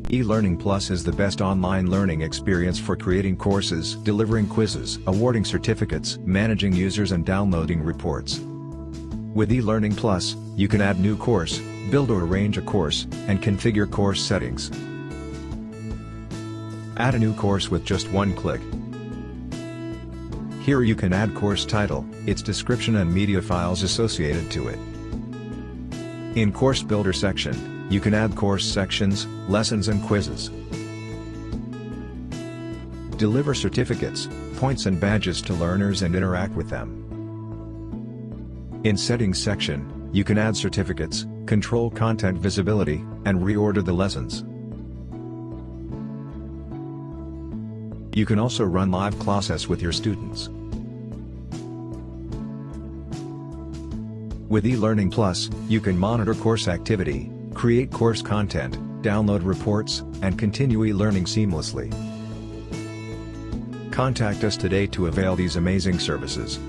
eLearning Plus is the best online learning experience for creating courses, delivering quizzes, awarding certificates, managing users and downloading reports. With eLearning Plus, you can add new course, build or arrange a course, and configure course settings. Add a new course with just one click. Here you can add course title, its description and media files associated to it. In Course Builder section, you can add course sections, lessons and quizzes. Deliver certificates, points and badges to learners and interact with them. In Settings section, you can add certificates, control content visibility, and reorder the lessons. You can also run live classes with your students. With eLearning Plus, you can monitor course activity, create course content, download reports, and continue e-learning seamlessly. Contact us today to avail these amazing services.